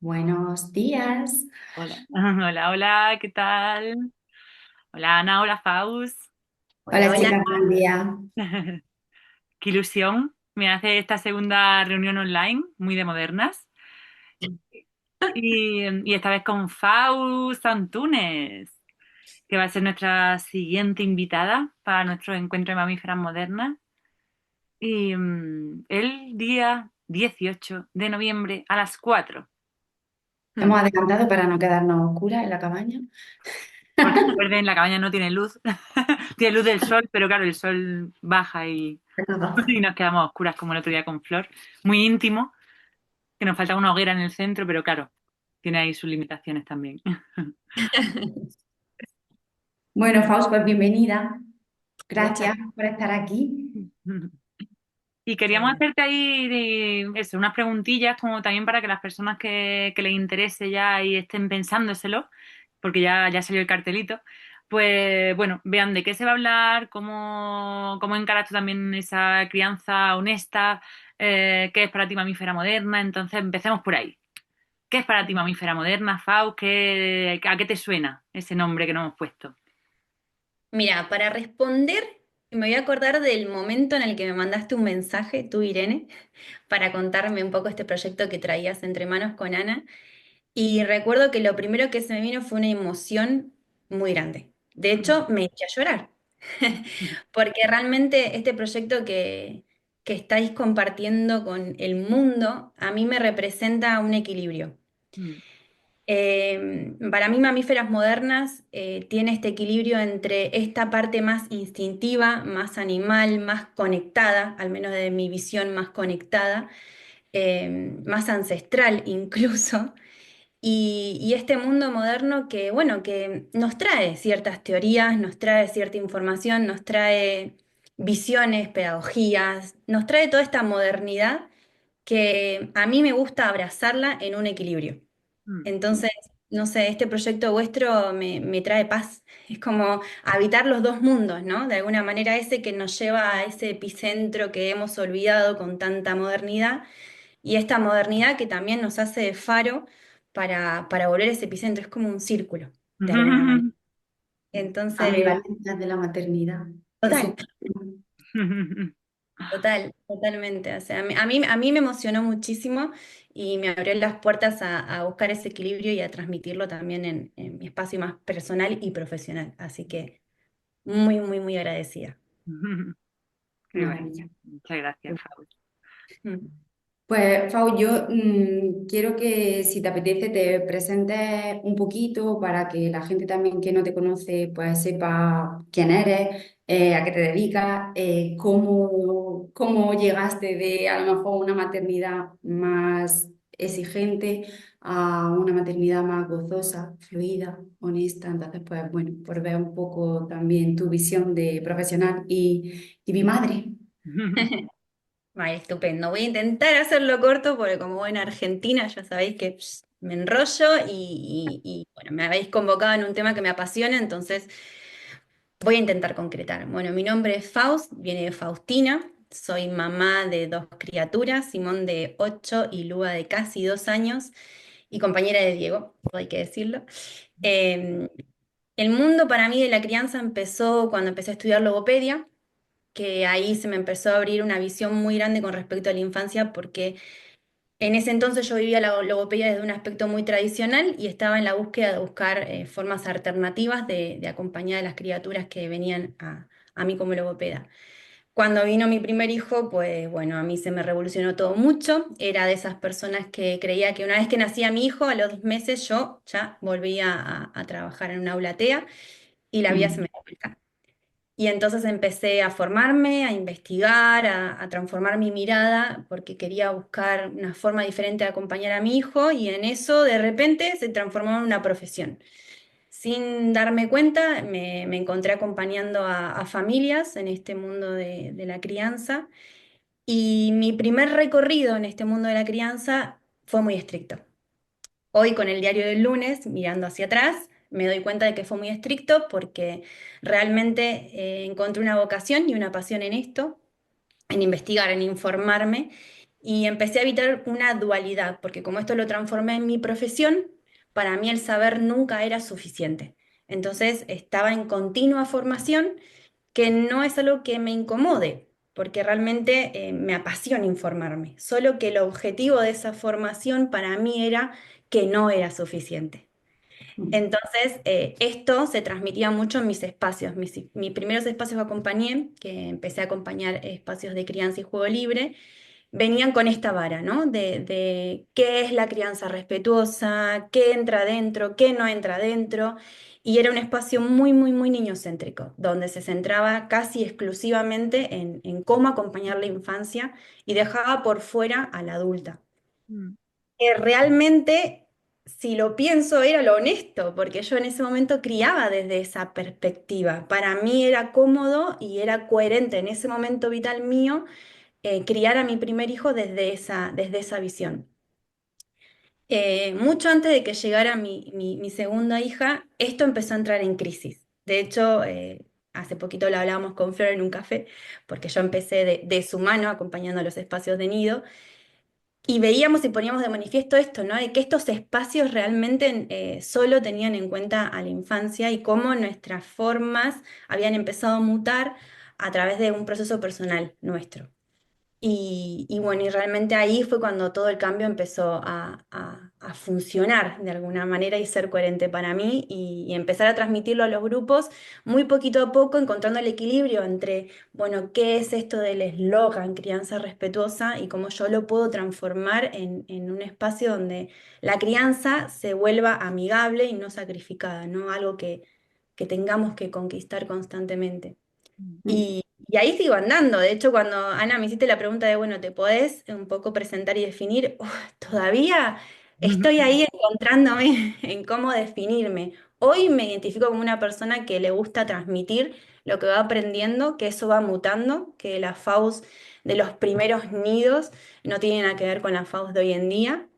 Buenos días. Hola. Hola, hola, ¿qué tal? Hola Ana, hola Faust. Hola Hola. chicas, buen día. Qué ilusión me hace esta segunda reunión online, muy de modernas. Y esta vez con Faust Antunes, que va a ser nuestra siguiente invitada para nuestro encuentro de mamíferas modernas. El día 18 de noviembre a las 4. Hemos adelantado para no quedarnos oscuras en la cabaña. Porque recuerden, la cabaña no tiene luz, tiene luz del sol, pero claro, el sol baja y nos quedamos a oscuras como el otro día con Flor. Muy íntimo, que nos falta una hoguera en el centro, pero claro, tiene ahí sus limitaciones también. Bueno, Faust, pues bienvenida. Gracias por estar aquí. Y queríamos hacerte ahí eso, unas preguntillas como también para que las personas que les interese ya y estén pensándoselo, porque ya salió el cartelito, pues bueno, vean de qué se va a hablar, cómo encaras tú también esa crianza honesta, qué es para ti mamífera moderna. Entonces empecemos por ahí. ¿Qué es para ti mamífera moderna, Faust? ¿A qué te suena ese nombre que nos hemos puesto? Mira, para responder, me voy a acordar del momento en el que me mandaste un mensaje, tú, Irene, para contarme un poco este proyecto que traías entre manos con Ana. Y recuerdo que lo primero que se me vino fue una emoción muy grande. De hecho, me eché a llorar, porque realmente este proyecto que estáis compartiendo con el mundo, a mí me representa un equilibrio. Para mí, Mamíferas Modernas tiene este equilibrio entre esta parte más instintiva, más animal, más conectada, al menos de mi visión más conectada, más ancestral incluso, y este mundo moderno que, bueno, que nos trae ciertas teorías, nos trae cierta información, nos trae visiones, pedagogías, nos trae toda esta modernidad que a mí me gusta abrazarla en un equilibrio. Entonces, no sé, este proyecto vuestro me trae paz. Es como habitar los dos mundos, ¿no? De alguna manera ese que nos lleva a ese epicentro que hemos olvidado con tanta modernidad y esta modernidad que también nos hace de faro para volver a ese epicentro. Es como un círculo, de alguna manera. Entonces, Ambivalencias de la maternidad. Qué total. súper. Totalmente. O sea, a mí me emocionó muchísimo y me abrió las puertas a buscar ese equilibrio y a transmitirlo también en mi espacio más personal y profesional. Así que muy, muy, muy agradecida. Qué bueno. Maravilla. Muchas gracias, Faust. Mm. Pues, Fau, yo quiero que si te apetece te presentes un poquito para que la gente también que no te conoce pues sepa quién eres, a qué te dedicas, cómo llegaste de a lo mejor una maternidad más exigente a una maternidad más gozosa, fluida, honesta. Entonces, pues bueno, por ver un poco también tu visión de profesional y mi madre. Vale, estupendo. Voy a intentar hacerlo corto porque como buena argentina ya sabéis que me enrollo y, bueno, me habéis convocado en un tema que me apasiona, entonces voy a intentar concretar. Bueno, mi nombre es Faust, viene de Faustina, soy mamá de dos criaturas, Simón de 8 y Lua de casi 2 años, y compañera de Diego, hay que decirlo. Eh, el mundo para mí de la crianza empezó cuando empecé a estudiar logopedia, que ahí se me empezó a abrir una visión muy grande con respecto a la infancia, porque en ese entonces yo vivía la logopedia desde un aspecto muy tradicional y estaba en la búsqueda de buscar formas alternativas de acompañar a las criaturas que venían a mí como logopeda. Cuando vino mi primer hijo, pues bueno, a mí se me revolucionó todo mucho. Era de esas personas que creía que una vez que nacía mi hijo, a los 2 meses yo ya volvía a trabajar en una aula TEA y la vida se Mm. me dio. Y entonces empecé a formarme, a investigar, a transformar mi mirada, porque quería buscar una forma diferente de acompañar a mi hijo, y en eso de repente se transformó en una profesión. Sin darme cuenta, me encontré acompañando a familias en este mundo de la crianza, y mi primer recorrido en este mundo de la crianza fue muy estricto. Hoy con el diario del lunes, mirando hacia atrás, me doy cuenta de que fue muy estricto porque realmente encontré una vocación y una pasión en esto, en investigar, en informarme. y empecé a evitar una dualidad, porque como esto lo transformé en mi profesión, para mí el saber nunca era suficiente. Entonces estaba en continua formación, que no es algo que me incomode, porque realmente me apasiona informarme, solo que el objetivo de esa formación para mí era que no era suficiente. Entonces, esto se transmitía mucho en mis espacios. Mis primeros espacios que acompañé, que empecé a acompañar espacios de crianza y juego libre, venían con esta vara, ¿no? De qué es la crianza respetuosa, qué entra dentro, qué no entra dentro. Y era un espacio muy, muy, muy niñocéntrico, donde se centraba casi exclusivamente en cómo acompañar la infancia y dejaba por fuera a la adulta. Mm, Que realmente, si lo pienso, era lo honesto, porque yo en ese momento criaba desde esa perspectiva. Para mí era cómodo y era coherente en ese momento vital mío criar a mi primer hijo desde esa visión. Mucho antes de que llegara mi segunda hija, esto empezó a entrar en crisis. De hecho, hace poquito lo hablábamos con Flor en un café, porque yo empecé de su mano acompañando a los espacios de nido. Y veíamos y poníamos de manifiesto esto, ¿no? De que estos espacios realmente solo tenían en cuenta a la infancia y cómo nuestras formas habían empezado a mutar a través de un proceso personal nuestro. Y bueno, y realmente ahí fue cuando todo el cambio empezó a funcionar de alguna manera y ser coherente para mí y empezar a transmitirlo a los grupos muy poquito a poco, encontrando el equilibrio entre, bueno, qué es esto del eslogan crianza respetuosa y cómo yo lo puedo transformar en un espacio donde la crianza se vuelva amigable y no sacrificada, ¿no? Algo que tengamos que conquistar constantemente. Y ahí sigo andando. De hecho, cuando Ana me hiciste la pregunta de, bueno, ¿te podés un poco presentar y definir? Todavía estoy mm, ahí encontrándome en cómo definirme. Hoy me identifico como una persona que le gusta transmitir lo que va aprendiendo, que eso va mutando, que la FAUS de los primeros nidos no tiene nada que ver con la FAUS de hoy en día,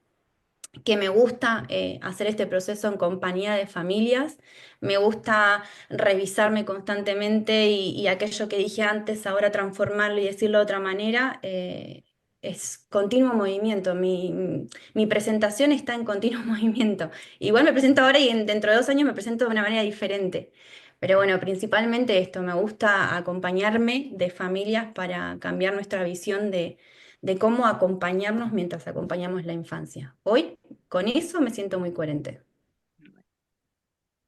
que me gusta hacer este proceso en compañía de familias, me gusta revisarme constantemente y aquello que dije antes, ahora transformarlo y decirlo de otra manera, es continuo movimiento. Mi presentación está en continuo movimiento. Igual me presento ahora y dentro de 2 años me presento de una manera diferente. Pero bueno, principalmente esto, me gusta acompañarme de familias para cambiar nuestra visión de cómo acompañarnos mientras acompañamos la infancia. Hoy con eso me siento muy coherente.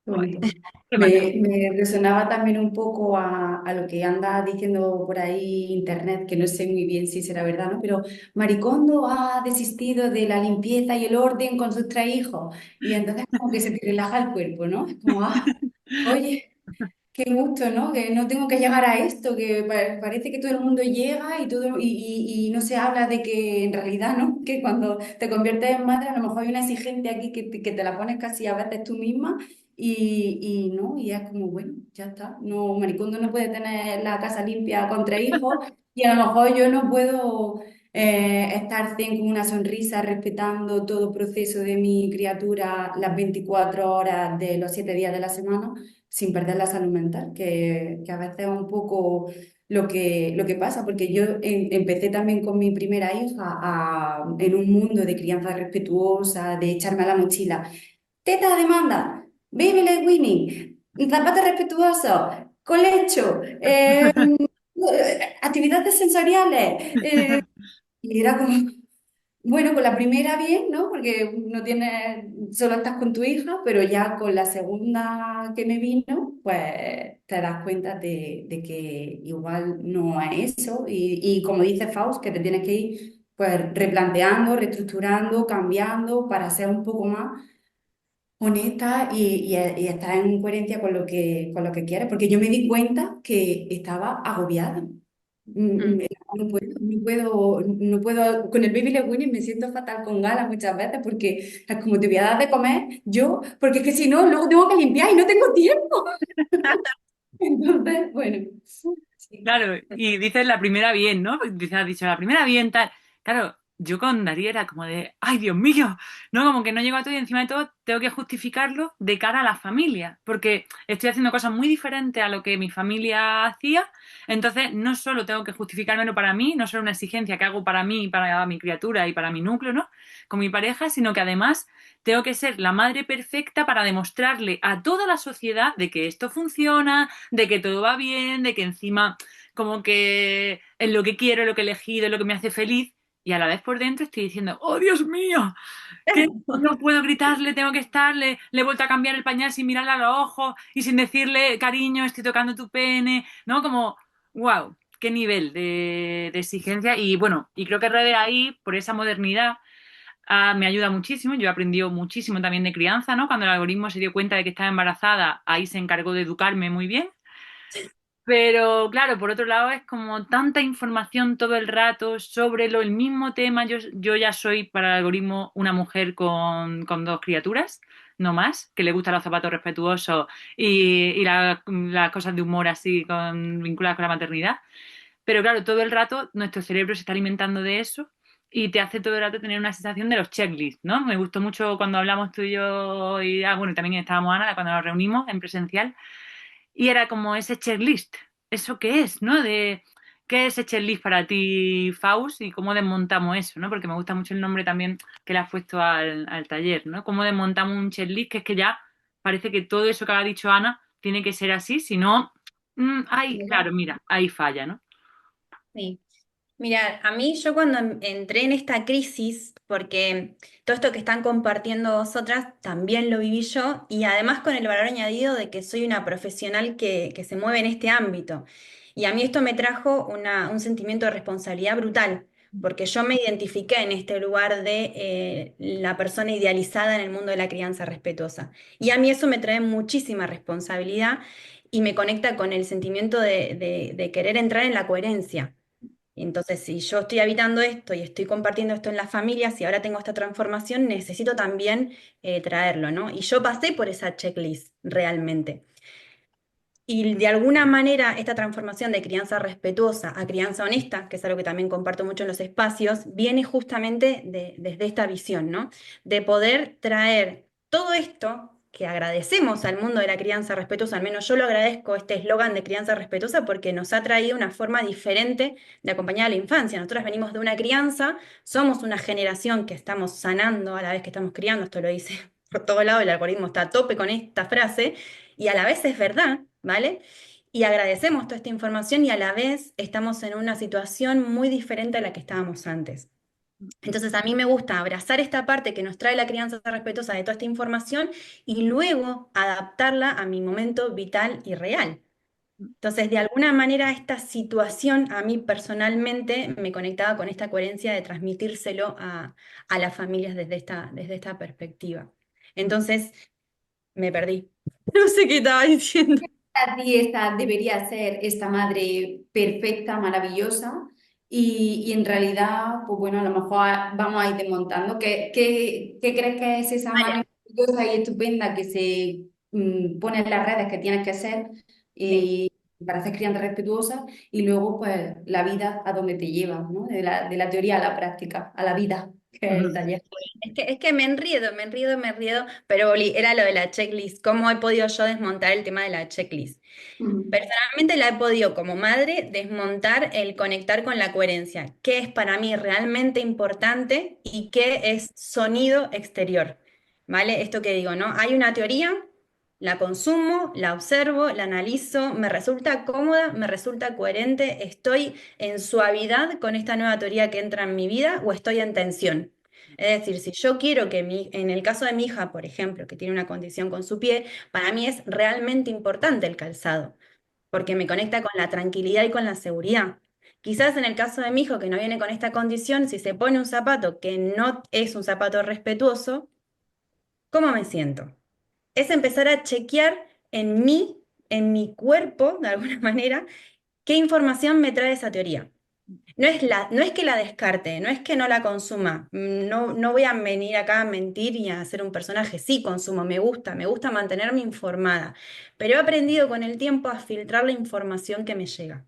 Qué guay. bonito. Qué maravilla. Me resonaba también un poco a lo que anda diciendo por ahí internet, que no sé muy bien si será verdad, ¿no? Pero Maricondo ha desistido de la limpieza y el orden con sus 3 hijos. Y entonces como que se te relaja el cuerpo, ¿no? Es como, oye. Qué gusto, ¿no? Que no tengo que llegar a esto, que parece que todo el mundo llega y, todo, y no se habla de que en realidad, ¿no? Que cuando te conviertes en madre a lo mejor hay una exigencia aquí que te la pones casi a veces tú misma ¿no? Y es como, bueno, ya está. No, Maricondo no puede tener la casa limpia con 3 hijos y a lo mejor yo no puedo estar zen con una sonrisa respetando todo proceso de mi criatura las 24 horas de los 7 días de la semana sin perder la salud mental, que a veces es un poco lo que pasa, porque yo empecé también con mi primera hija en un mundo de crianza respetuosa, de echarme a la mochila. Teta a demanda, baby led weaning, zapatos respetuosos, colecho, actividades sensoriales. Y era como, bueno, con la primera bien, ¿no? Porque no tienes, solo estás con tu hija, pero ya con la segunda que me vino, pues te das cuenta de que igual no es eso. Y como dice Faust, que te tienes que ir pues replanteando, reestructurando, cambiando para ser un poco más honesta y estar en coherencia con lo que quieres. Porque yo me di cuenta que estaba agobiada. Mm. No puedo, con el baby led weaning me siento fatal con ganas muchas veces porque es como te voy a dar de comer yo, porque es que si no, luego tengo que limpiar y no tengo tiempo. Entonces, bueno, sí. Claro, y dices la primera bien, ¿no? Dices, has dicho la primera bien, tal. Claro, yo con Darío era como de, ¡ay, Dios mío! ¿No? Como que no llego a todo y encima de todo tengo que justificarlo de cara a la familia, porque estoy haciendo cosas muy diferentes a lo que mi familia hacía, entonces no solo tengo que justificármelo para mí, no solo una exigencia que hago para mí, y para mi criatura y para mi núcleo, ¿no? Con mi pareja, sino que además tengo que ser la madre perfecta para demostrarle a toda la sociedad de que esto funciona, de que todo va bien, de que encima como que es lo que quiero, lo que he elegido, es lo que me hace feliz y a la vez por dentro estoy diciendo, ¡oh, Dios mío! Que no puedo gritarle, tengo que estarle, le he vuelto a cambiar el pañal sin mirarle a los ojos y sin decirle, cariño, estoy tocando tu pene, ¿no? Como, wow, qué nivel de exigencia. Y bueno, y creo que Red ahí, por esa modernidad, me ayuda muchísimo. Yo he aprendido muchísimo también de crianza, ¿no? Cuando el algoritmo se dio cuenta de que estaba embarazada, ahí se encargó de educarme muy bien. Pero claro, por otro lado es como tanta información todo el rato sobre el mismo tema. Yo ya soy para el algoritmo una mujer con dos criaturas, no más, que le gustan los zapatos respetuosos y las cosas de humor así vinculadas con la maternidad. Pero claro, todo el rato nuestro cerebro se está alimentando de eso y te hace todo el rato tener una sensación de los checklists, ¿no? Me gustó mucho cuando hablamos tú y yo y bueno, también estábamos Ana cuando nos reunimos en presencial y era como ese checklist. ¿Eso qué es, no? De qué es ese checklist para ti, Faust, y cómo desmontamos eso, ¿no? Porque me gusta mucho el nombre también que le has puesto al taller, ¿no? Cómo desmontamos un checklist, que es que ya parece que todo eso que ha dicho Ana tiene que ser así, si no, ay, claro, mira, ahí falla, ¿no? Sí. Mira, a mí yo cuando entré en esta crisis, porque todo esto que están compartiendo vosotras también lo viví yo, y además con el valor añadido de que soy una profesional que se mueve en este ámbito. Y a mí esto me trajo un sentimiento de responsabilidad brutal, porque yo me identifiqué en este lugar de la persona idealizada en el mundo de la crianza respetuosa. Y a mí eso me trae muchísima responsabilidad y me conecta con el sentimiento de querer entrar en la coherencia. Entonces, si yo estoy habitando esto y estoy compartiendo esto en las familias y ahora tengo esta transformación, necesito también traerlo, ¿no? Y yo pasé por esa checklist realmente. Y de alguna manera esta transformación de crianza respetuosa a crianza honesta, que es algo que también comparto mucho en los espacios, viene justamente desde esta visión, ¿no? De poder traer todo esto que agradecemos al mundo de la crianza respetuosa, al menos yo lo agradezco, este eslogan de crianza respetuosa, porque nos ha traído una forma diferente de acompañar a la infancia. Nosotros venimos de una crianza, somos una generación que estamos sanando a la vez que estamos criando, esto lo dice por todo lado, el algoritmo está a tope con esta frase, y a la vez es verdad. ¿Vale? Y agradecemos toda esta información y a la vez estamos en una situación muy diferente a la que estábamos antes. Entonces a mí me gusta abrazar esta parte que nos trae la crianza respetuosa de toda esta información y luego adaptarla a mi momento vital y real. Entonces, de alguna manera, esta situación a mí personalmente me conectaba con esta coherencia de transmitírselo a las familias desde esta perspectiva. Entonces, me perdí. No sé qué estaba diciendo. A ti esta debería ser esta madre perfecta, maravillosa, y en realidad, pues bueno, a lo mejor vamos a ir desmontando. ¿Qué crees que es esa madre maravillosa y estupenda que se pone en las redes que tienes que ser Sí. y para hacer crianza respetuosa y luego pues la vida a donde te lleva, ¿no? De la teoría a la práctica, a la vida, que es el taller. Es que me enriedo, pero Oli, era lo de la checklist. ¿Cómo he podido yo desmontar el tema de la checklist? Ujú. Personalmente la he podido como madre desmontar el conectar con la coherencia, qué es para mí realmente importante y qué es sonido exterior. ¿Vale? Esto que digo, ¿no? Hay una teoría, la consumo, la observo, la analizo, me resulta cómoda, me resulta coherente, estoy en suavidad con esta nueva teoría que entra en mi vida o estoy en tensión. Es decir, si yo quiero que en el caso de mi hija, por ejemplo, que tiene una condición con su pie, para mí es realmente importante el calzado porque me conecta con la tranquilidad y con la seguridad. Quizás en el caso de mi hijo que no viene con esta condición, si se pone un zapato que no es un zapato respetuoso, ¿cómo me siento? Es empezar a chequear en mi cuerpo, de alguna manera, qué información me trae esa teoría. No es que la descarte, no es que no la consuma. No voy a venir acá a mentir y a ser un personaje. Sí, consumo, me gusta mantenerme informada, pero he aprendido con el tiempo a filtrar la información que me llega.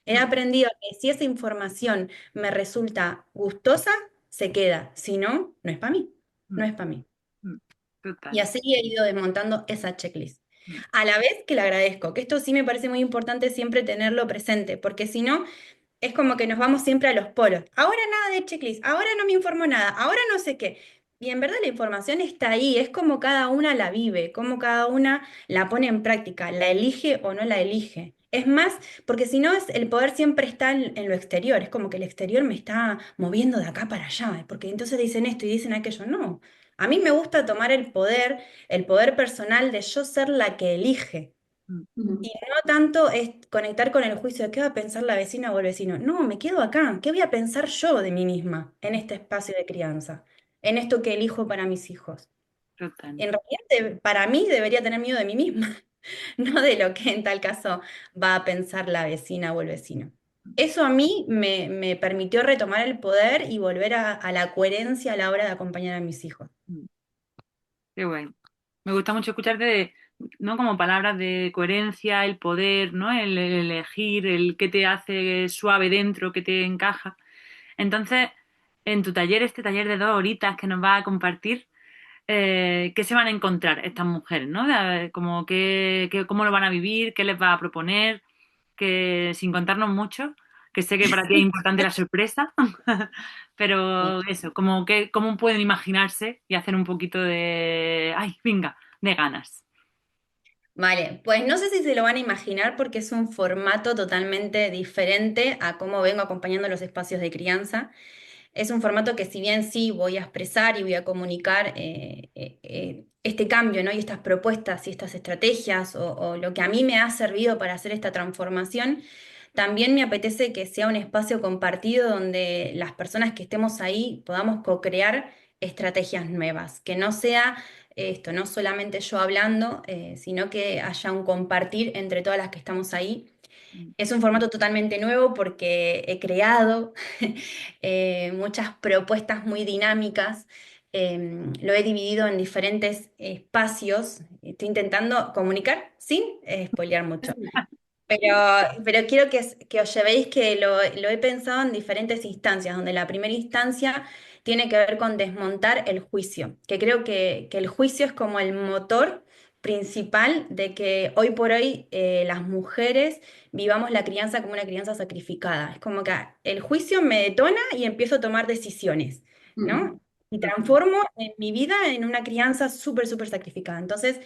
He aprendido que si esa información me resulta gustosa, se queda. Si no, no es para mí, no mm, es para mí. mm. Y Total. así he ido desmontando esa checklist. Mm, A la vez que le agradezco, que esto sí me parece muy importante siempre tenerlo presente, porque si no, es como que nos vamos siempre a los polos. Ahora nada de checklist, ahora no me informo nada, ahora no sé qué. Y en verdad la información está ahí, es como cada una la vive, como cada una la pone en práctica, la elige o no la elige. Es más, porque si no, el poder siempre está en lo exterior, es como que el exterior me está moviendo de acá para allá, porque entonces dicen esto y dicen aquello. No, a mí me gusta tomar el poder personal de yo ser la que elige. mm, Y Ujú. no tanto es conectar con el juicio de qué va a pensar la vecina o el vecino. No, me quedo acá. ¿Qué voy a pensar yo de mí misma en este espacio de crianza? En esto que elijo para mis hijos. total. En realidad, para mí debería tener miedo de mí misma, no de lo que en tal caso va a pensar la vecina o el vecino. Eso a mí me permitió retomar el poder y volver a la coherencia a la hora de acompañar a mis hijos. Mm, Qué bueno. Me gusta mucho escucharte ¿no? Como palabras de coherencia, el poder, ¿no? El elegir, el que te hace suave dentro, que te encaja. Entonces, en tu taller, este taller de 2 horitas que nos va a compartir, ¿qué se van a encontrar estas mujeres, ¿no? Como cómo lo van a vivir, qué les va a proponer, que sin contarnos mucho, que sé que para ti es importante la sorpresa, pero eso, cómo pueden imaginarse y hacer un poquito ay, venga, de ganas. Vale, pues no sé si se lo van a imaginar porque es un formato totalmente diferente a cómo vengo acompañando los espacios de crianza. Es un formato que si bien sí voy a expresar y voy a comunicar este cambio, ¿no? Y estas propuestas y estas estrategias o lo que a mí me ha servido para hacer esta transformación, también me apetece que sea un espacio compartido donde las personas que estemos ahí podamos co-crear estrategias nuevas, que no sea esto, no solamente yo hablando, sino que haya un compartir entre todas las que estamos ahí. Es un formato totalmente nuevo porque he creado muchas propuestas muy dinámicas. Lo he dividido en diferentes espacios. Estoy intentando comunicar sin spoilear mucho. Pero, pero quiero que os llevéis que lo he pensado en diferentes instancias, donde la primera instancia tiene que ver con desmontar el juicio, que creo que el juicio es como el motor principal de que hoy por hoy las mujeres vivamos la crianza como una crianza sacrificada. Es como que el juicio me detona y empiezo a tomar decisiones, ¿no? Ujú. Y Total. transformo en mi vida en una crianza súper, súper sacrificada. Entonces,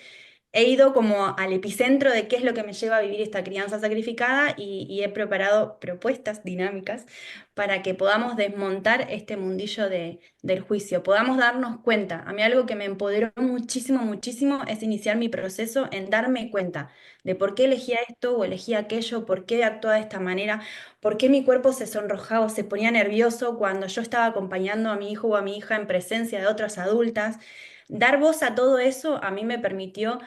he ido como al epicentro de qué es lo que me lleva a vivir esta crianza sacrificada y he preparado propuestas dinámicas para que podamos desmontar este mundillo del juicio, podamos darnos cuenta. A mí algo que me empoderó muchísimo, muchísimo es iniciar mi proceso en darme cuenta de por qué elegía esto o elegía aquello, por qué actuaba de esta manera, por qué mi cuerpo se sonrojaba o se ponía nervioso cuando yo estaba acompañando a mi hijo o a mi hija en presencia de otras adultas. Dar voz a todo eso a mí me permitió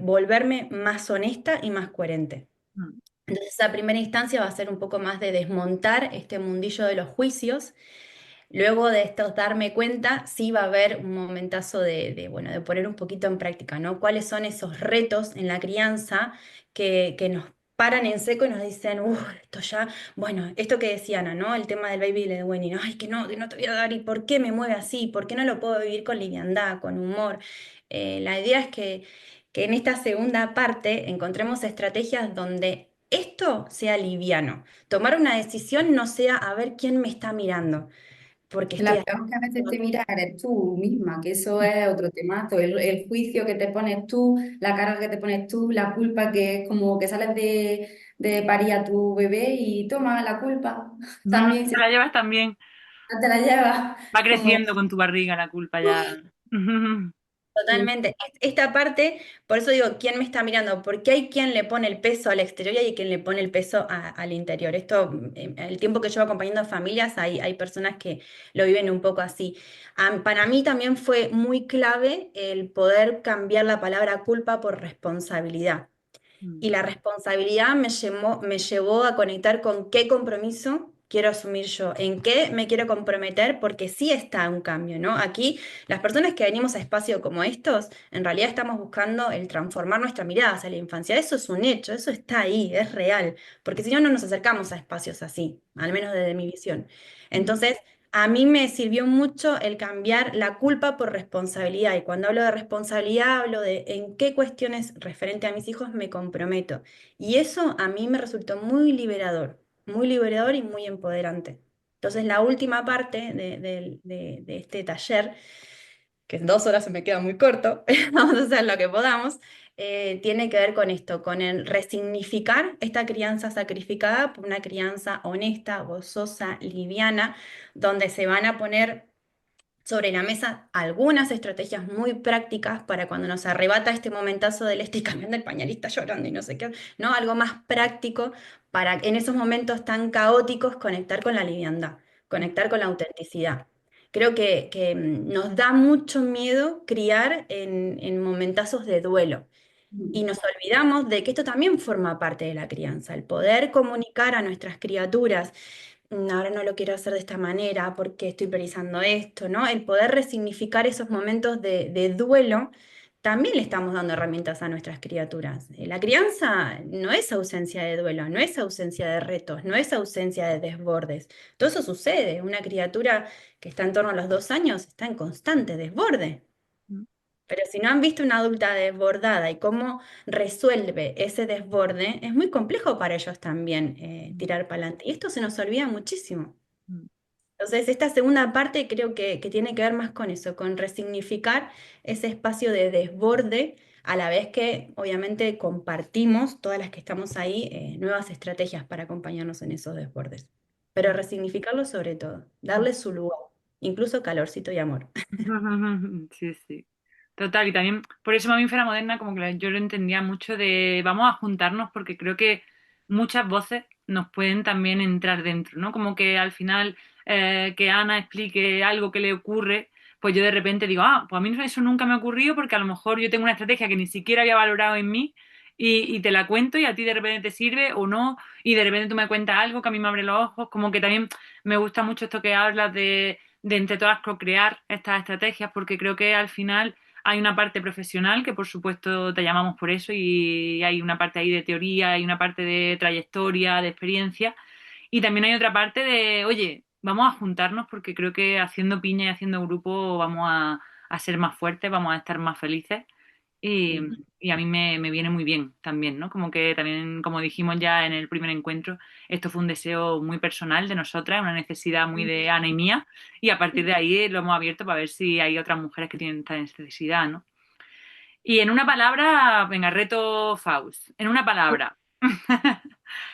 volverme más honesta y más coherente. Mm, Entonces, esa primera instancia va a ser un poco más de desmontar este mundillo de los juicios. Luego de esto, darme cuenta, sí va a haber un momentazo bueno, de poner un poquito en práctica, ¿no? ¿Cuáles son esos retos en la crianza que nos paran en seco y nos dicen, esto ya, bueno, esto que decía Ana, ¿no? El tema del baby led weaning, ay, que no te voy a dar, ¿y por qué me mueve así? ¿Por qué no lo puedo vivir con liviandad, con humor? La idea es que en esta segunda parte encontremos estrategias donde esto sea liviano. Tomar una decisión no sea a ver quién me está mirando porque Que estoy la haciendo. peor que a veces te mira eres tú misma, que eso es otro temazo, el juicio que te pones tú, la carga que te pones tú, la culpa que es como que sales de parir a tu bebé y toma la culpa, también Te se la llevas también. te la llevas, Va como creciendo con tu barriga la culpa ya. sí. Totalmente. Esta parte, por eso digo, ¿quién me está mirando? Porque hay quien le pone el peso al exterior y hay quien le pone el peso al interior. Esto, el tiempo que llevo acompañando a familias, hay personas que lo viven un poco así. Para mí también fue muy clave el poder cambiar la palabra culpa por responsabilidad. Y la responsabilidad me llevó a conectar con qué compromiso quiero asumir yo, en qué me quiero comprometer, porque sí está un cambio, ¿no? Aquí, las personas que venimos a espacios como estos, en realidad estamos buscando el transformar nuestra mirada hacia la infancia. Eso es un hecho, eso está ahí, es real, porque si no, no nos acercamos a espacios así, al menos desde mi visión. Entonces, a mí me sirvió mucho el cambiar la culpa por responsabilidad. Y cuando hablo de responsabilidad, hablo de en qué cuestiones referente a mis hijos me comprometo. Y eso a mí me resultó muy liberador y muy empoderante. Entonces, la última parte de este taller, que en 2 horas se me queda muy corto, vamos a hacer lo que podamos, tiene que ver con esto, con el resignificar esta crianza sacrificada por una crianza honesta, gozosa, liviana, donde se van a poner sobre la mesa algunas estrategias muy prácticas para cuando nos arrebata este momentazo del estoy cambiando el pañalista llorando y no sé qué, ¿no? Algo más práctico para en esos momentos tan caóticos conectar con la liviandad, conectar con la autenticidad. Creo que nos da mucho miedo criar en momentazos de duelo. Y nos olvidamos de que esto también forma parte de la crianza, el poder comunicar a nuestras criaturas ahora no lo quiero hacer de esta manera porque estoy priorizando esto, ¿no? El poder resignificar esos momentos de duelo, también le estamos dando herramientas a nuestras criaturas. La crianza no es ausencia de duelo, no es ausencia de retos, no es ausencia de desbordes. Todo eso sucede. Una criatura que está en torno a los 2 años está en constante desborde. Pero si no han visto una adulta desbordada y cómo resuelve ese desborde, es muy complejo para ellos también tirar para adelante. Y esto se nos olvida muchísimo. Entonces, esta segunda parte creo que tiene que ver más con eso, con resignificar ese espacio de desborde, a la vez que obviamente compartimos, todas las que estamos ahí, nuevas estrategias para acompañarnos en esos desbordes. Pero resignificarlo sobre todo, darle su lugar, incluso calorcito y amor. Sí, sí. Total, y también por eso Mamífera Moderna como que yo lo entendía mucho de vamos a juntarnos porque creo que muchas voces nos pueden también entrar dentro, ¿no? Como que al final que Ana explique algo que le ocurre, pues yo de repente digo, ah, pues a mí eso nunca me ha ocurrido porque a lo mejor yo tengo una estrategia que ni siquiera había valorado en mí y te la cuento y a ti de repente te sirve o no, y de repente tú me cuentas algo que a mí me abre los ojos, como que también me gusta mucho esto que hablas de entre todas co-crear estas estrategias porque creo que al final hay una parte profesional que por supuesto te llamamos por eso y hay una parte ahí de teoría, hay una parte de trayectoria, de experiencia y también hay otra parte de, oye, vamos a juntarnos porque creo que haciendo piña y haciendo grupo vamos a ser más fuertes, vamos a estar más felices y, y a mí me viene muy bien también, ¿no? Como que también, como dijimos ya en el primer encuentro, esto fue un deseo muy personal de nosotras, una necesidad muy de Ana y mía, y a partir de ahí lo hemos abierto para ver si hay otras mujeres que tienen esta necesidad, ¿no? Y en una palabra, venga, reto Faust, en una palabra,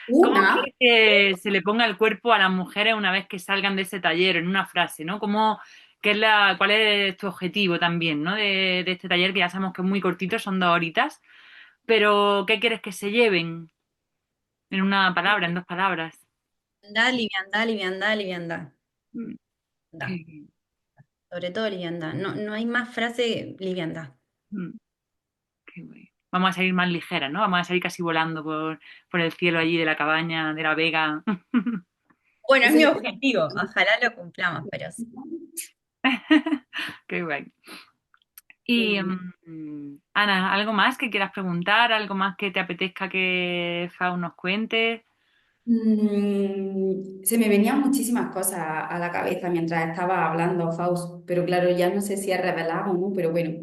¿cómo Una. quieres que se le ponga el cuerpo a las mujeres una vez que salgan de ese taller, en una frase, ¿no? ¿Cuál es tu objetivo también, ¿no? De este taller que ya sabemos que es muy cortito, son 2 horitas, pero ¿qué quieres que se lleven en una palabra, en 2 palabras? Liviandad, liviandad, liviandad, liviandad. Mm, Da. qué, Sobre todo liviandad. No, no hay más frase liviandad. mm, qué guay. Vamos a salir más ligeras, ¿no? Vamos a salir casi volando por el cielo allí de la cabaña, de la vega. Bueno, es Eso mi yo- objetivo. Ojalá lo cumplamos, pero sí. Qué guay. Y Ana, ¿algo más que quieras preguntar? ¿Algo más que te apetezca que Fau nos cuente? Se me venían muchísimas cosas a la cabeza mientras estaba hablando, Faust, pero claro, ya no sé si es revelado o no, pero bueno,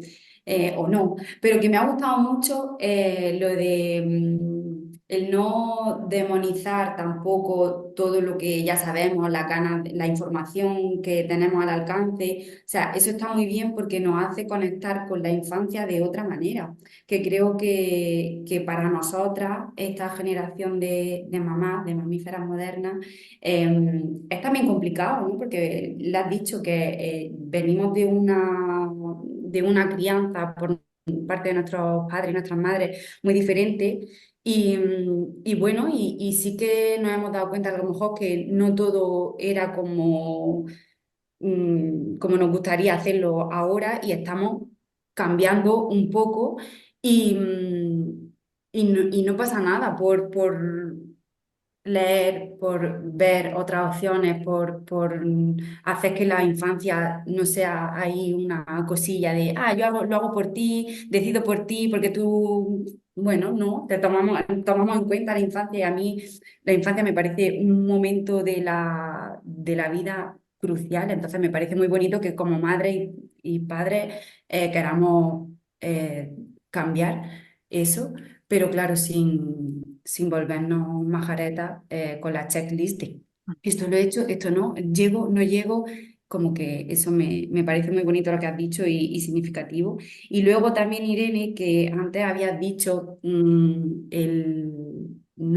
o no. Pero que me ha gustado mucho lo de el no demonizar tampoco todo lo que ya sabemos, la información que tenemos al alcance. O sea, eso está muy bien porque nos hace conectar con la infancia de otra manera que creo que para nosotras, esta generación de mamás, de mamíferas modernas, es también complicado, ¿no? Porque le has dicho que venimos de una crianza por parte de nuestros padres y nuestras madres muy diferente. Y bueno, y sí que nos hemos dado cuenta a lo mejor que no todo era como nos gustaría hacerlo ahora y estamos cambiando un poco y no pasa nada por leer, por ver otras opciones, por hacer que la infancia no sea ahí una cosilla de, lo hago por ti, decido por ti, porque tú, bueno, no, tomamos en cuenta la infancia y a mí la infancia me parece un momento de la vida crucial. Entonces me parece muy bonito que como madre y padre queramos cambiar eso, pero claro, sin volvernos majaretas con la checklist de esto lo he hecho, esto no, llego, no llego, como que eso me parece muy bonito lo que has dicho y significativo. Y luego también, Irene, que antes habías dicho, no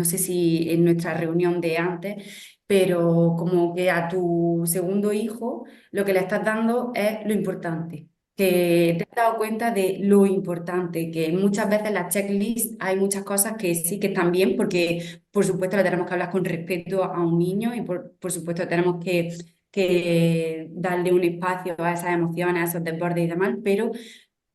sé si en nuestra reunión de antes, pero como que a tu segundo hijo lo que le estás dando es lo importante. Que te has dado cuenta de lo importante, que muchas veces en la checklist hay muchas cosas que sí que están bien, porque por supuesto le tenemos que hablar con respeto a un niño y por supuesto tenemos que darle un espacio a esas emociones, a esos desbordes y demás, pero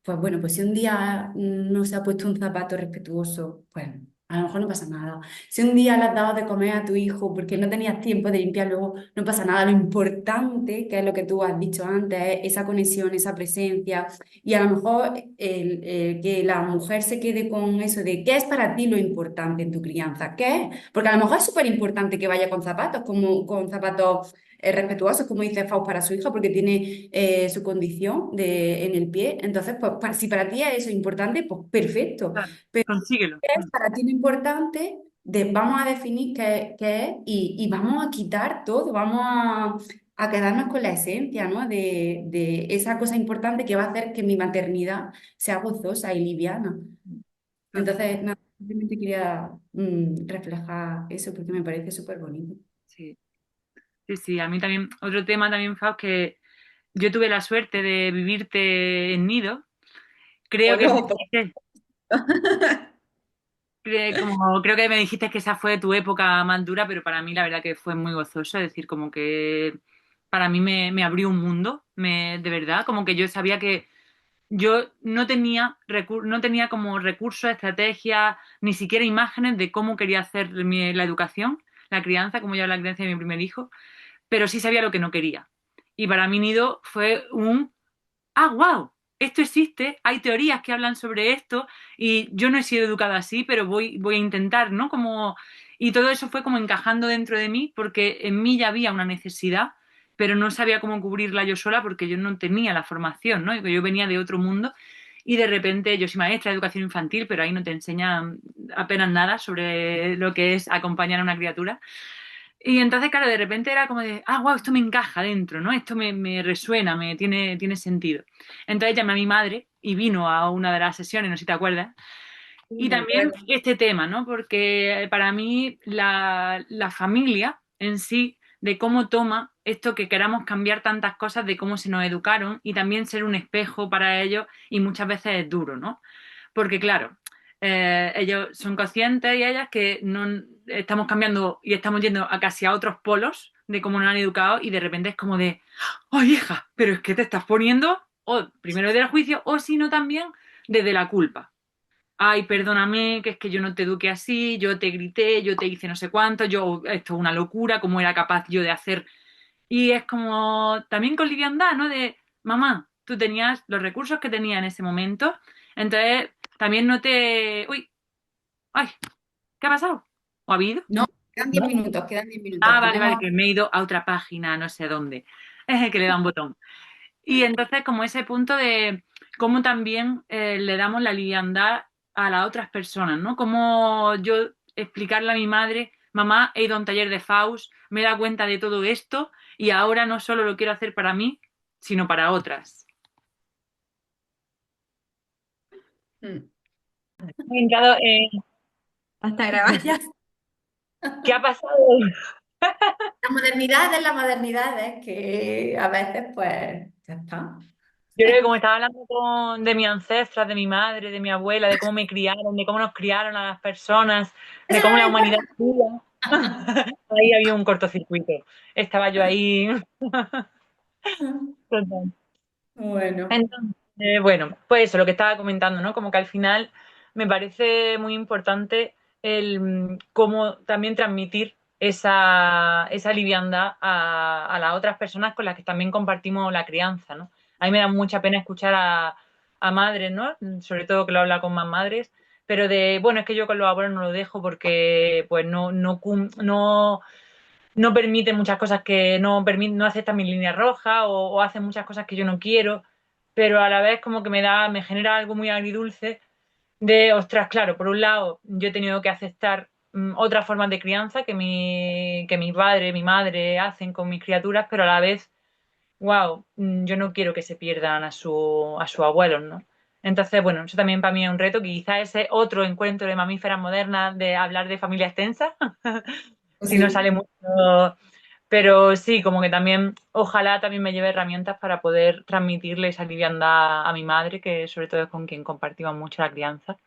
pues bueno, pues si un día no se ha puesto un zapato respetuoso, pues a lo mejor no pasa nada. Si un día le has dado de comer a tu hijo porque no tenías tiempo de limpiar, luego no pasa nada. Lo importante, que es lo que tú has dicho antes, es esa conexión, esa presencia. Y a lo mejor que la mujer se quede con eso de qué es para ti lo importante en tu crianza, qué es. Porque a lo mejor es súper importante que vaya con zapatos, como con zapatos respetuosos, como dice Faust, para su hija, porque tiene su condición en el pie. Entonces, pues si para ti es eso importante, pues perfecto. Claro, Pero consíguelo. ¿qué es para ti lo importante? Vamos a definir qué es y vamos a quitar todo, vamos a quedarnos con la esencia, ¿no? De esa cosa importante que va a hacer que mi maternidad sea gozosa y liviana. Total, Entonces, nada, simplemente quería reflejar eso porque me parece súper bonito. sí. Sí, sí, a mí también, otro tema también, Fau, que yo tuve la suerte de vivirte en Nido. O Creo que me no, dijiste, creo que me dijiste que esa fue tu época más dura, pero para mí la verdad que fue muy gozoso, es decir, como que para mí me abrió un mundo, de verdad, como que yo sabía que yo no tenía como recursos, estrategias, ni siquiera imágenes de cómo quería hacer la educación, la crianza, como yo la crianza de mi primer hijo, pero sí sabía lo que no quería. Y para mí Nido fue wow, esto existe, hay teorías que hablan sobre esto y yo no he sido educada así, pero voy a intentar, ¿no? Y todo eso fue como encajando dentro de mí porque en mí ya había una necesidad, pero no sabía cómo cubrirla yo sola porque yo no tenía la formación, ¿no? Yo venía de otro mundo y de repente yo soy maestra de educación infantil, pero ahí no te enseñan apenas nada sobre lo que es acompañar a una criatura. Y entonces, claro, de repente era como de, wow, esto me encaja dentro, ¿no? Esto me resuena, tiene sentido. Entonces llamé a mi madre y vino a una de las sesiones, no sé si te acuerdas. sí, Y me también acuerdo. este tema, ¿no? Porque para mí la familia en sí, de cómo toma esto que queramos cambiar tantas cosas, de cómo se nos educaron y también ser un espejo para ellos y muchas veces es duro, ¿no? Porque claro, ellos son conscientes y ellas que no estamos cambiando y estamos yendo a casi a otros polos de cómo nos han educado y de repente es como de, ¡ay, hija! Pero es que te estás poniendo, o primero desde el juicio, o si no también desde la culpa. Ay, perdóname, que es que yo no te eduqué así, yo te grité, yo te hice no sé cuánto, esto es una locura, cómo era capaz yo de hacer. Y es como también con liviandad, ¿no? De, mamá, tú tenías los recursos que tenía en ese momento, entonces también no te... Uy, ay, ¿qué ha pasado? ¿O ha habido? No, quedan 10 ¿No? minutos, quedan 10 minutos. Ah, vale, vale, Tenemos... que me he ido a otra página, no sé dónde. Es el que le da un botón. Y entonces como ese punto de cómo también le damos la liviandad a las otras personas, ¿no? Como yo explicarle a mi madre, mamá, he ido a un taller de Faust, me he dado cuenta de todo esto y ahora no solo lo quiero hacer para mí, sino para otras. Mm. Me he entrado Hasta grabar. Ya, ¿qué ha pasado? la modernidad es que a veces pues ya está. Yo creo que como estaba hablando de mis ancestras, de mi madre, de mi abuela, de cómo me criaron, de cómo nos criaron a las personas, de Eso cómo la es humanidad cría, ahí había un cortocircuito. Estaba yo ahí. importante. Bueno, Entonces, bueno, pues eso, lo que estaba comentando, ¿no? Como que al final me parece muy importante el cómo también transmitir esa liviandad a las otras personas con las que también compartimos la crianza, ¿no? A mí me da mucha pena escuchar a madres, ¿no? Sobre todo que lo habla con más madres, pero bueno, es que yo con los abuelos no lo dejo porque pues no no permiten muchas cosas que no aceptan mis líneas rojas o hacen muchas cosas que yo no quiero, pero a la vez como que me genera algo muy agridulce de, ostras, claro, por un lado yo he tenido que aceptar otras formas de crianza que mi padre, mi madre hacen con mis criaturas, pero a la vez, wow, yo no quiero que se pierdan a su abuelos, ¿no? Entonces, bueno, eso también para mí es un reto, que quizá ese otro encuentro de mamíferas modernas, de hablar de familia extensa, si no Sí. sale mucho, pero sí, como que también, ojalá también me lleve herramientas para poder transmitirle esa liviandad a mi madre, que sobre todo es con quien compartimos mucho la crianza,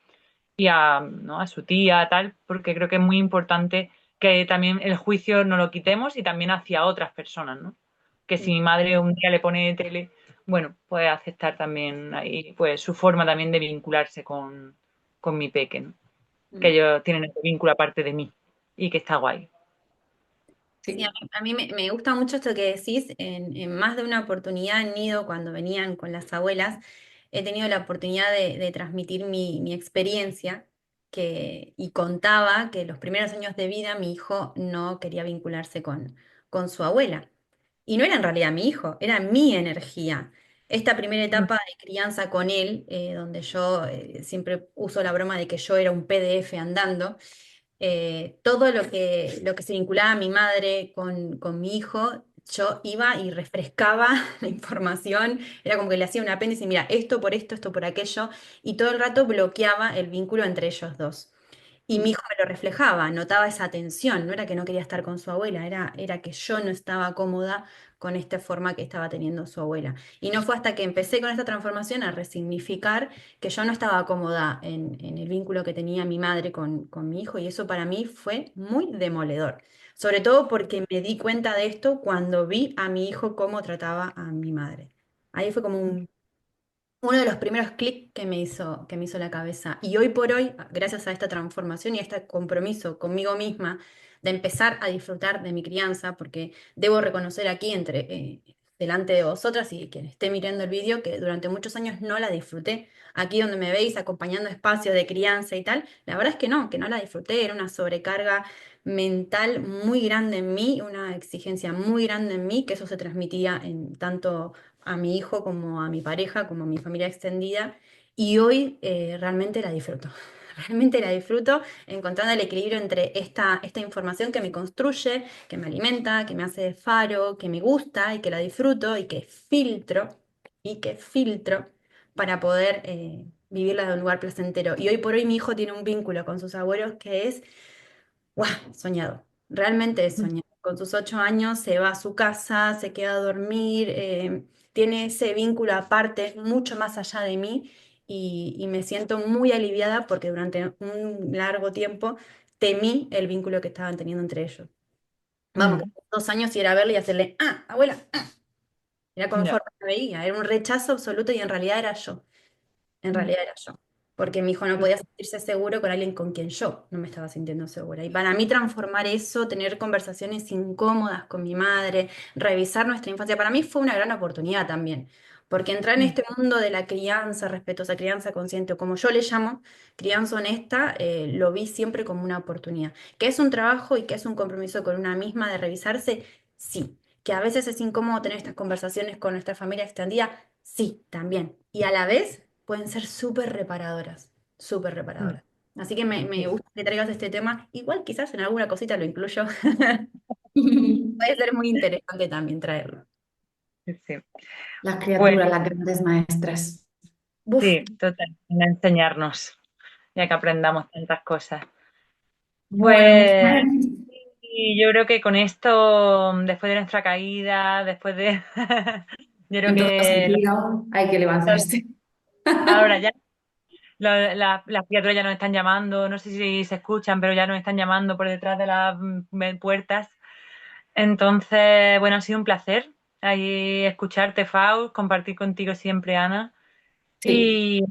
y a, ¿no? a su tía, tal, porque creo que es muy importante que también el juicio no lo quitemos y también hacia otras personas, ¿no? Que si mi madre un día le pone tele, bueno, puede aceptar también ahí, pues su forma también de vincularse con mi peque, ¿no? Que Mm. ellos tienen ese vínculo aparte de mí y que está guay. Sí, Sí. a mí me gusta mucho esto que decís. En más de una oportunidad han ido cuando venían con las abuelas. He tenido la oportunidad de transmitir mi experiencia y contaba que los primeros años de vida mi hijo no quería vincularse con su abuela. Y no era en realidad mi hijo, era mi energía. Esta primera Mm, etapa de crianza con él, donde yo siempre uso la broma de que yo era un PDF andando, todo lo que se vinculaba a mi madre con mi hijo, yo iba y refrescaba la información, era como que le hacía un apéndice, mira, esto por aquello, y todo el rato bloqueaba el vínculo entre ellos dos. Y mi Mm. hijo me lo reflejaba, notaba esa tensión, no era que no quería estar con su abuela, era que yo no estaba cómoda con esta forma que estaba teniendo su abuela. Y no fue hasta que empecé con esta transformación a resignificar que yo no estaba cómoda en el vínculo que tenía mi madre con mi hijo, y eso para mí fue muy demoledor. Sobre todo porque me di cuenta de esto cuando vi a mi hijo cómo trataba a mi madre. Ahí fue como uno de los primeros clics que me hizo la cabeza. Y hoy por hoy, gracias a esta transformación y a este compromiso conmigo misma de empezar a disfrutar de mi crianza, porque debo reconocer aquí delante de vosotras y quien esté mirando el vídeo que durante muchos años no la disfruté. Aquí donde me veis acompañando espacios de crianza y tal, la verdad es que no la disfruté, era una sobrecarga mental muy grande en mí, una exigencia muy grande en mí, que eso se transmitía en tanto a mi hijo como a mi pareja, como a mi familia extendida, y hoy realmente la disfruto. Realmente la disfruto encontrando el equilibrio entre esta información que me construye, que me alimenta, que me hace de faro, que me gusta y que la disfruto y que filtro para poder vivirla de un lugar placentero. Y hoy por hoy mi hijo tiene un vínculo con sus abuelos que es ¡guau! Soñado, realmente es soñado. Con sus 8 años se va a su casa, se queda a dormir, tiene ese vínculo aparte, mucho más allá de mí, y me siento muy aliviada porque durante un largo tiempo temí el vínculo que estaban teniendo entre ellos. Vamos, que mm, 2 años y ir a verle y hacerle, abuela, era ya, conforme me veía, era un rechazo absoluto y en realidad era yo. En mm, realidad era yo, porque mi hijo no podía sentirse seguro con alguien con quien yo no me estaba sintiendo segura. Y para mí transformar eso, tener conversaciones incómodas con mi madre, revisar nuestra infancia, para mí fue una gran oportunidad también, porque entrar en mm, este mundo de la crianza respetuosa, crianza consciente, o como yo le llamo, crianza honesta, lo vi siempre como una oportunidad. Que es un trabajo y que es un compromiso con una misma de revisarse, sí. Que a veces es incómodo tener estas conversaciones con nuestra familia extendida, sí, también. Y a la vez pueden ser súper reparadoras, súper mm, reparadoras. Así que me sí, gusta que traigas este tema. Igual quizás en alguna cosita lo incluyo. Puede ser muy interesante también traerlo. sí, sí. Las Pues criaturas, las grandes maestras. Uf, sí, total, en enseñarnos, ya que aprendamos tantas cosas. Bueno, Pues mujer, sí, yo creo que con esto, después de nuestra caída, yo creo en todo que sentido, hay que levantarse. ahora ya las criaturas ya nos están llamando, no sé si se escuchan, pero ya nos están llamando por detrás de las puertas. Entonces, bueno, ha sido un placer ahí escucharte, Faust, compartir contigo siempre, Ana. Sí, Y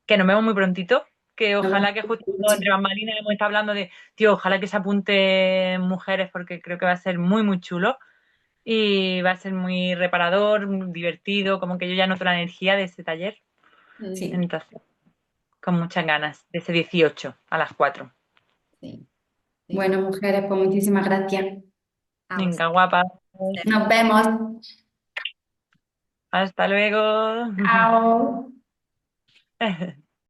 que nos vemos muy prontito. Que nos vemos ojalá que justo mucho. entre bambalinas hemos estado hablando de, tío, ojalá que se apunten mujeres porque creo que va a ser muy, muy chulo y va a ser muy reparador, muy divertido, como que yo ya noto la energía de ese taller. mm, Sí. Entonces, con muchas ganas, de ese 18 a las 4. sí. Sí. Bueno, mujeres, pues muchísimas gracias. A vos. Venga, guapa. Nos vemos. Hasta luego. Chao.